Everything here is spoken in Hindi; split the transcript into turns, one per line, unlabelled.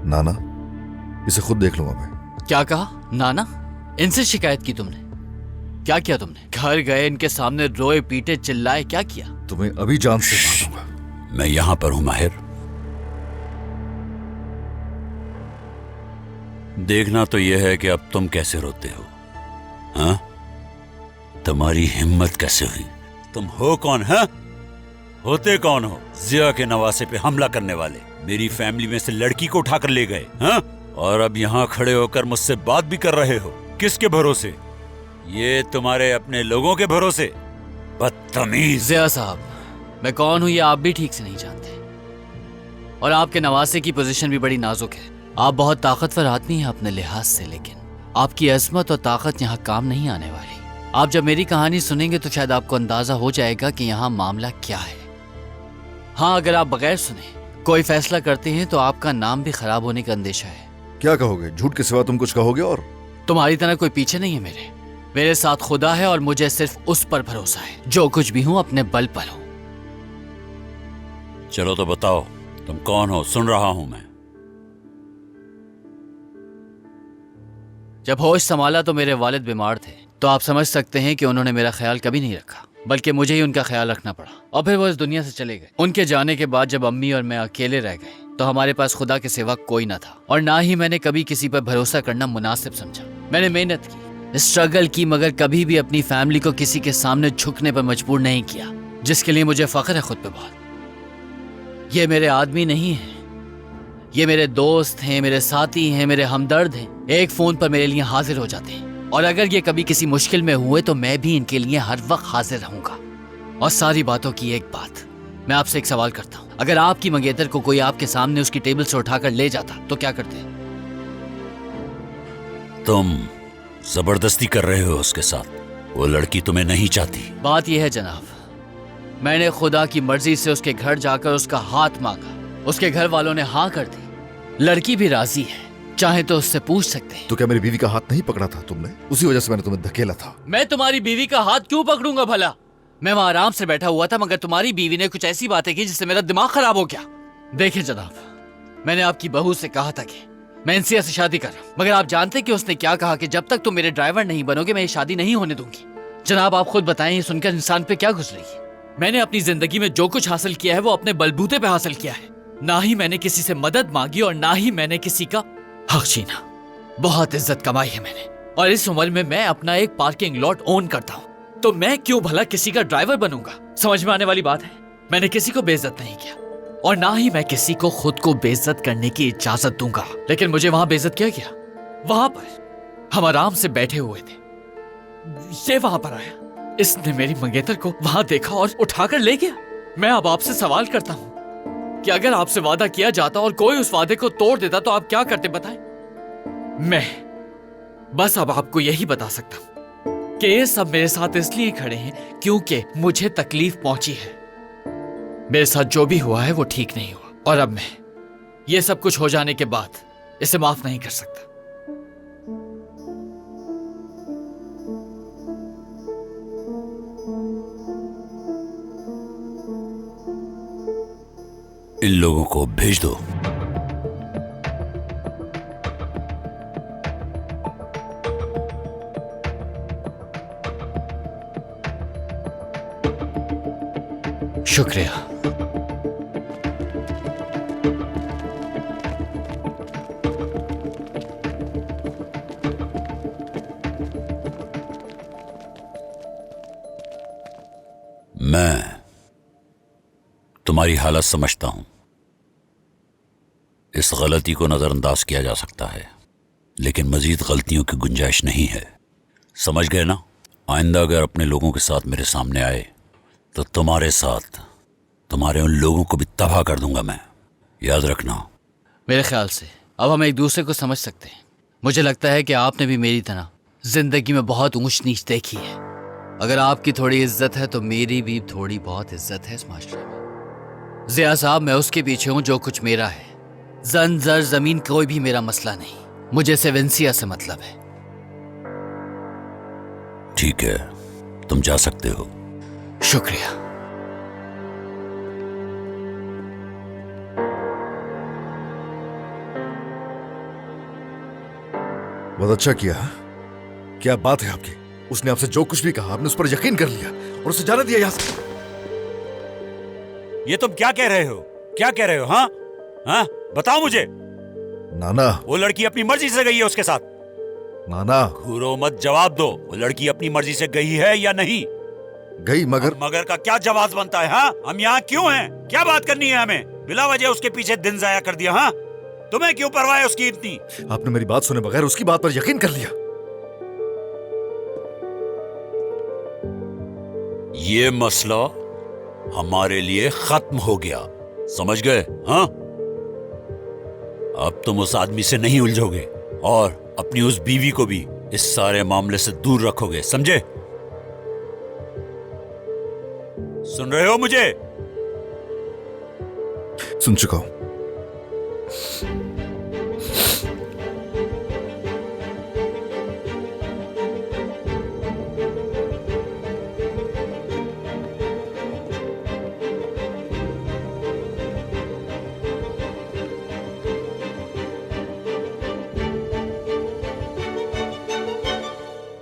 नाना, इसे खुद देख लूंगा मैं।
क्या कहा? नाना? इनसे शिकायत की तुमने? क्या किया तुमने? घर गए, इनके सामने रोए पीटे चिल्लाए, क्या किया?
तुम्हें अभी जान से मार दूंगा।
मैं यहां पर हूं माहिर। देखना तो यह है कि अब तुम कैसे रोते हो। हाँ, तुम्हारी हिम्मत कैसे हुई? तुम हो कौन? हाँ, होते कौन हो? जिया के नवासे पे हमला करने वाले। मेरी फैमिली में से लड़की को उठाकर ले गए। हाँ, और अब यहाँ खड़े होकर मुझसे बात भी कर रहे हो। किसके भरोसे? ये तुम्हारे अपने लोगों के भरोसे। बदतमीज।
जिया साहब, मैं कौन हूं ये आप भी ठीक से नहीं जानते, और आपके नवासे की पोजीशन भी बड़ी नाजुक है। आप बहुत ताकतवर आदमी हैं अपने लिहाज से, लेकिन आपकी अजमत और ताकत यहाँ काम नहीं आने वाली। आप जब मेरी कहानी सुनेंगे तो शायद आपको अंदाजा हो जाएगा कि यहाँ मामला क्या है। हाँ, अगर आप बगैर सुने कोई फैसला करते हैं तो आपका नाम भी खराब होने का अंदेशा है।
क्या कहोगे? झूठ के सिवा तुम कुछ कहोगे? और
तुम्हारी तरह कोई पीछे नहीं है मेरे साथ खुदा है, और मुझे सिर्फ उस पर भरोसा है। जो कुछ भी हूं अपने बल पर हूं।
चलो तो बताओ, तुम कौन हो? सुन रहा हूं मैं।
जब होश संभाला तो मेरे वालिद बीमार थे, तो आप समझ सकते हैं कि उन्होंने मेरा ख्याल कभी नहीं रखा, बल्कि मुझे ही उनका ख्याल रखना पड़ा। और फिर वो इस दुनिया से चले गए। उनके जाने के बाद जब अम्मी और मैं अकेले रह गए तो हमारे पास खुदा के सिवा कोई ना था, और ना ही मैंने कभी किसी पर भरोसा करना मुनासिब समझा। मैंने मेहनत की, स्ट्रगल की, मगर कभी भी अपनी फैमिली को किसी के सामने झुकने पर मजबूर नहीं किया, जिसके लिए मुझे फख्र है खुद पे बहुत। ये मेरे आदमी नहीं है, ये मेरे दोस्त हैं, मेरे साथी हैं, मेरे हमदर्द हैं। एक फोन पर मेरे लिए हाजिर हो जाते हैं, और अगर ये कभी किसी मुश्किल में हुए तो मैं भी इनके लिए हर वक्त हाजिर रहूंगा। और सारी बातों की एक बात, मैं आपसे एक सवाल करता हूं, अगर आपकी मंगेतर को कोई आपके सामने उसकी टेबल से उठाकर ले जाता तो क्या करते?
तुम जबरदस्ती कर रहे हो उसके साथ। वो लड़की तुम्हें नहीं चाहती।
बात यह है जनाब, मैंने खुदा की मर्जी से उसके घर जाकर उसका हाथ मांगा, उसके घर वालों ने हाँ कर दी। लड़की भी राजी है, चाहे तो उससे पूछ सकते हैं।
तो क्या मेरी बीवी का हाथ नहीं पकड़ा था तुमने? उसी वजह से मैंने तुम्हें धकेला था।
मैं तुम्हारी बीवी का हाथ क्यों पकड़ूंगा भला? मैं वहां आराम से बैठा हुआ था, मगर तुम्हारी बीवी ने कुछ ऐसी बातें की जिससे मेरा दिमाग खराब हो गया। देखिए जनाब, मैंने आपकी बहू से कहा था कि मैं इंसिया से शादी कर रहा हूं, मगर आप जानते कि उसने क्या कहा कि जब तक तुम मेरे ड्राइवर नहीं बनोगे मैं ये शादी नहीं होने दूंगी। जनाब, आप खुद बताएं, ये सुनकर इंसान पे क्या गुजरेगी? मैंने अपनी जिंदगी में जो कुछ हासिल किया है वो अपने बलबूते पे हासिल किया है। ना ही मैंने किसी से मदद मांगी और ना ही मैंने किसी का हक छीना। बहुत इज्जत कमाई है मैंने, और इस उम्र में मैं अपना एक पार्किंग लॉट ओन करता हूँ, तो मैं क्यों भला किसी का ड्राइवर बनूंगा? समझ में आने वाली बात है। मैंने किसी को बेइज्जत नहीं किया, और ना ही मैं किसी को खुद को बेइज्जत करने की इजाजत दूंगा। लेकिन मुझे वहां बेइज्जत किया गया। वहां पर हम आराम से बैठे हुए थे, ये वहां पर आया, इसने मेरी मंगेतर को वहां देखा और उठाकर ले गया। मैं अब आपसे सवाल करता हूं कि अगर आपसे वादा किया जाता और कोई उस वादे को तोड़ देता तो आप क्या करते बताएं? मैं बस अब आपको यही बता सकता हूं कि ये सब मेरे साथ इसलिए खड़े हैं क्योंकि मुझे तकलीफ पहुंची है। मेरे साथ जो भी हुआ है वो ठीक नहीं हुआ, और अब मैं ये सब कुछ हो जाने के बाद इसे माफ नहीं कर सकता।
इन लोगों को भेज दो।
शुक्रिया।
मैं तुम्हारी हालत समझता हूं। इस गलती को नजरअंदाज किया जा सकता है, लेकिन मजीद गलतियों की गुंजाइश नहीं है। समझ गए ना? आइंदा अगर अपने लोगों के साथ मेरे सामने आए तो तुम्हारे साथ तुम्हारे उन लोगों को भी तबाह कर दूंगा मैं। याद रखना।
मेरे ख्याल से अब हम एक दूसरे को समझ सकते हैं। मुझे लगता है कि आपने भी मेरी तरह जिंदगी में बहुत ऊंच नीच देखी है। अगर आपकी थोड़ी इज्जत है तो मेरी भी थोड़ी बहुत इज्जत है इस माशरे में। जिया साहब, मैं उसके पीछे हूं जो कुछ मेरा है। जन जर जमीन कोई भी मेरा मसला नहीं, मुझे सिर्फ इंसिया से मतलब है।
ठीक है, तुम जा सकते हो।
शुक्रिया।
बहुत अच्छा किया। क्या बात है आपकी। उसने आपसे जो कुछ भी कहा आपने उस पर यकीन कर लिया और उसे जाने दिया यहां से।
ये तुम क्या कह रहे हो? क्या कह रहे हो? हाँ हाँ, बताओ मुझे।
नाना,
वो लड़की अपनी मर्जी से गई है उसके साथ?
नाना।
घूरो मत, जवाब दो। वो लड़की अपनी मर्जी से गई है या नहीं?
गई, मगर
मगर का क्या जवाब बनता है? हाँ, हम यहाँ क्यों हैं? क्या बात करनी है हमें? बिला वजह उसके पीछे दिन जाया कर दिया। हाँ, तुम्हें क्यों परवाह है उसकी इतनी?
आपने मेरी बात सुने बगैर उसकी बात पर यकीन कर लिया।
ये मसला हमारे लिए खत्म हो गया, समझ गए? हाँ, अब तुम उस आदमी से नहीं उलझोगे और अपनी उस बीवी को भी इस सारे मामले से दूर रखोगे, समझे? सुन रहे हो मुझे?
सुन चुका हूं।